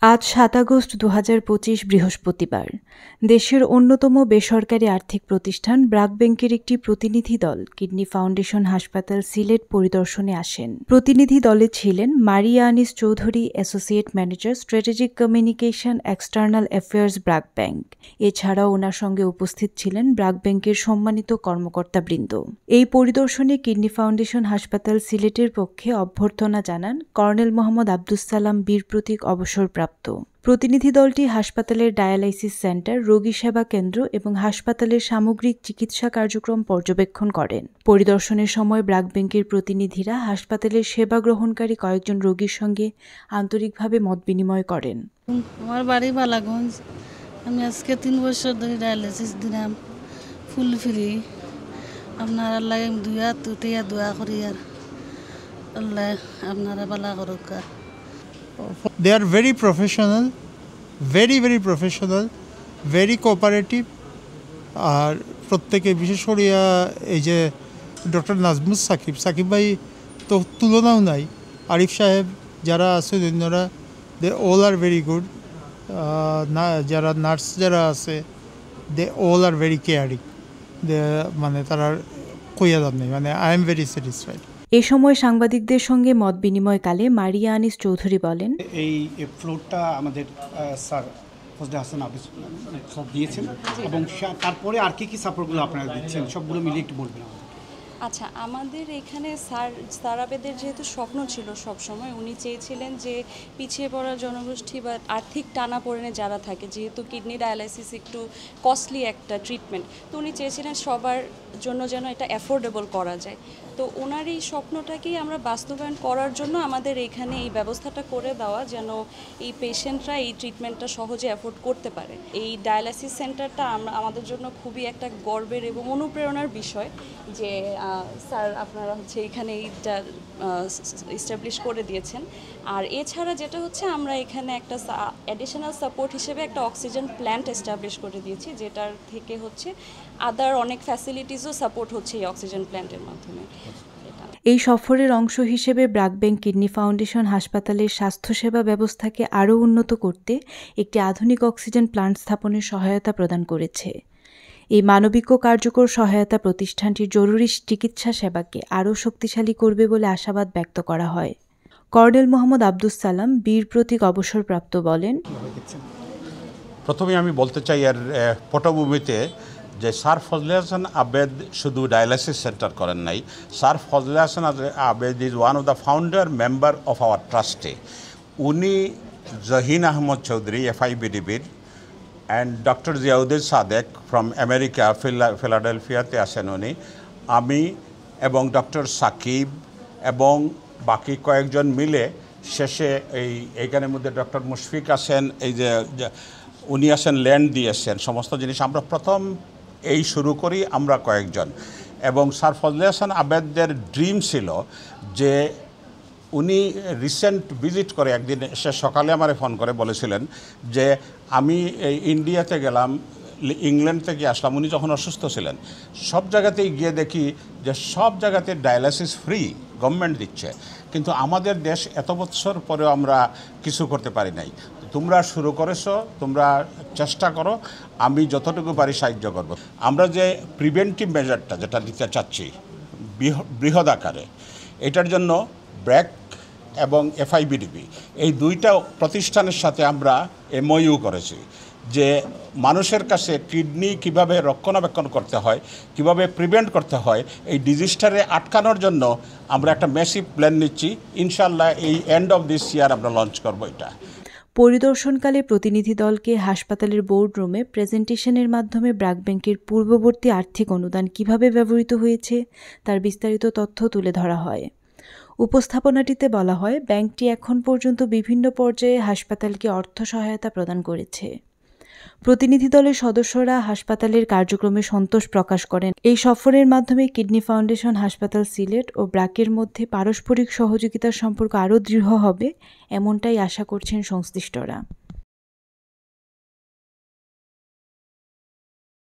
আজ ৭ আগস্ট ২০২৫ বৃহস্পতিবার। দেশের অন্যতম বেসরকারি আর্থিক প্রতিষ্ঠান ব্র্যাক ব্যাংকের একটি প্রতিনিধি দল কিডনি ফাউন্ডেশন হাসপাতাল সিলেট পরিদর্শনে আসেন। প্রতিনিধি দলে ছিলেন মারিয়া Anis Chowdhury, associate manager, strategic communication, external affairs, BRAC bank. এছাড়াও ওনার সঙ্গে উপস্থিত ছিলেন ব্র্যাক ব্যাংকের সম্মানিত কর্মকর্তাবৃন্দ। এই পরিদর্শনে কিডনি ফাউন্ডেশন হাসপাতাল সিলেটের পক্ষে অভ্যর্থনা জানান কর্নেল মোহাম্মদ আব্দুস সালাম, বীর প্রতীক অবসরপ্রাপ্ত। প্রতিনিধি দলটি হাসপাতালের ডায়ালাইসিস সেন্টার, রোগী সেবা কেন্দ্র এবং হাসপাতালের সামগ্রিক চিকিৎসা কার্যক্রম পর্যবেক্ষণ করেন। পরিদর্শনের সময় ব্র্যাক ব্যাংকের প্রতিনিধিরা হাসপাতালের সেবা গ্রহণকারী কয়েকজন রোগীর সঙ্গে আন্তরিকভাবে মতবিনিময় করেন। আমার বাড়ি বালাগঞ্জ। আমি আজকে 3 বছর ধরে ডায়ালাইসিস দিলাম, ফুল ফ্রি। আপনার আল্লাহ দুয়া তুটিয়া দোয়া করি, আর আল্লাহ আপনারা বালা করুক। They are very professional, very professional, very cooperative. আর প্রত্যেকে বিশেষ করে এই যে ডক্টর নাজমুস সাকিব ভাই তো তুলনাও নাই, আরিফ সাহেব, যারা আছে অন্যরা, they all are very good. যারা নার্স যারা আছে, they all are very caring. মানে তারা কইয়া দাম নেই, মানে আই এম ভেরি স্যাটিসফাইড। এ সময় সাংবাদিকদের সঙ্গে মত বিনিময়কালে মারিয়া আনিস চৌধুরী বলেন, এই ফ্লোরটা আমাদের স্যার ফজলে হাসান আবিস সব দিয়েছেন, এবং তারপরে আর কি সাপোর্টগুলো আপনারা দিচ্ছেন সবগুলো মিলিয়ে একটু বলবেন। আচ্ছা, আমাদের এখানে স্যার আবেদের যেহেতু স্বপ্ন ছিল সবসময়, উনি চেয়েছিলেন যে পিছিয়ে পড়া জনগোষ্ঠী বা আর্থিক টানাপোড়েনে যারা থাকে, যেহেতু কিডনি ডায়ালাইসিস একটু কস্টলি একটা ট্রিটমেন্ট, তো উনি চেয়েছিলেন সবার জন্য যেন এটা অ্যাফোর্ডেবল করা যায়। তো ওনার এই স্বপ্নটাকেই আমরা বাস্তবায়ন করার জন্য আমাদের এখানে এই ব্যবস্থাটা করে দেওয়া, যেন এই পেশেন্টরা এই ট্রিটমেন্টটা সহজে অ্যাফোর্ড করতে পারে। এই ডায়ালাইসিস সেন্টারটা আমাদের জন্য খুবই একটা গর্বের এবং অনুপ্রেরণার বিষয় যে স্যার আপনারা এখানে এইটা এস্টাবলিশ করে দিয়েছেন। আর এছাড়া যেটা হচ্ছে, আমরা এখানে একটা অ্যাডিশনাল সাপোর্ট হিসেবে একটা অক্সিজেন প্ল্যান্ট এস্টাবলিশ করে দিয়েছি, যেটার থেকে হচ্ছে আদার অনেক ফ্যাসিলিটিসও সাপোর্ট হচ্ছে এই অক্সিজেন প্ল্যান্টের মাধ্যমে। এই সফরের অংশ হিসেবে ব্র্যাক ব্যাংক কিডনি ফাউন্ডেশন হাসপাতালের স্বাস্থ্যসেবা ব্যবস্থাকে আরও উন্নত করতে একটি আধুনিক অক্সিজেন প্ল্যান্ট স্থাপনের সহায়তা প্রদান করেছে। এই মানবিক ও কার্যকর সহায়তা প্রতিষ্ঠানটির জরুরি চিকিৎসা সেবাকে আরও শক্তিশালী করবে বলে আশাবাদ ব্যক্ত করা হয়। কর্নেল মোহাম্মদ আব্দুস সালাম, বীর প্রতীক অবসরপ্রাপ্ত বলেন, প্রথমে আমি বলতে চাই এর পটভূমিতে যে স্যার ফজলে হাসান আবেদ শুধু ডায়ালাইসিস সেন্টার করেন নাই। Sir Fazle Hasan Abed is one of the founder member of our ট্রাস্টে। উনি জহিন আহমদ চৌধুরী FIBDBর and doctor Ziauddin Sadek from America, ফিলাডেলফিয়াতে আসেন উনি, আমি এবং ডক্টর সাকিব এবং বাকি কয়েকজন মিলে শেষে এইখানের মধ্যে ডক্টর মুশফিক আসেন, এই যে উনি আসেন ল্যান্ড দিয়েছেন সমস্ত জিনিস। আমরা প্রথম এই শুরু করি আমরা কয়েকজন, এবং স্যার ফজলে হাসান আবেদের ড্রিম ছিল যে উনি রিসেন্ট ভিজিট করে একদিন সে সকালে আমারে ফোন করে বলেছিলেন যে আমি এই ইন্ডিয়াতে গেলাম, ইংল্যান্ড থেকে আসলাম। উনি যখন অসুস্থ ছিলেন, সব জায়গাতেই গিয়ে দেখি যে সব জায়গাতে ডায়ালাইসিস ফ্রি, গভর্নমেন্ট দিচ্ছে, কিন্তু আমাদের দেশ এত বছর পরেও আমরা কিছু করতে পারি নাই। তোমরা শুরু করেছো, তোমরা চেষ্টা করো, আমি যতটুকু পারি সাহায্য করব। আমরা যে প্রিভেন্টিভ মেজারটা যেটা দিতে চাচ্ছি বৃহৎ আকারে, এটার জন্য ব্র্যাক এবং FIBDB এই দুইটা প্রতিষ্ঠানের সাথে আমরা MOU করেছি যে মানুষের কাছে কিডনি কিভাবে রক্ষণাবেক্ষণ করতে হয়, কিভাবে প্রিভেন্ট করতে হয়, এই ডিজিজটারে আটকানোর জন্য আমরা একটা ম্যাসিভ প্ল্যান নিচ্ছি। ইনশাল্লাহ এই এন্ড অফ দিস ইয়ার আমরা লঞ্চ করবো এটা। পরিদর্শনকালে প্রতিনিধি দলকে হাসপাতালের বোর্ড রুমে প্রেজেন্টেশনের মাধ্যমে ব্র্যাক ব্যাংকের পূর্ববর্তী আর্থিক অনুদান কিভাবে ব্যবহৃত হয়েছে তার বিস্তারিত তথ্য তুলে ধরা হয়। উপস্থাপনাটিতে বলা হয়, ব্যাংকটি এখন পর্যন্ত বিভিন্ন পর্যায়ে হাসপাতালকে অর্থ সহায়তা প্রদান করেছে। প্রতিনিধি দলের সদস্যরা হাসপাতালের কার্যক্রমে সন্তোষ প্রকাশ করেন। এই সফরের মাধ্যমে কিডনি ফাউন্ডেশন হাসপাতাল সিলেট ও ব্র্যাকের মধ্যে পারস্পরিক সহযোগিতার সম্পর্ক আরও দৃঢ় হবে, এমনটাই আশা করছেন সংশ্লিষ্টরা।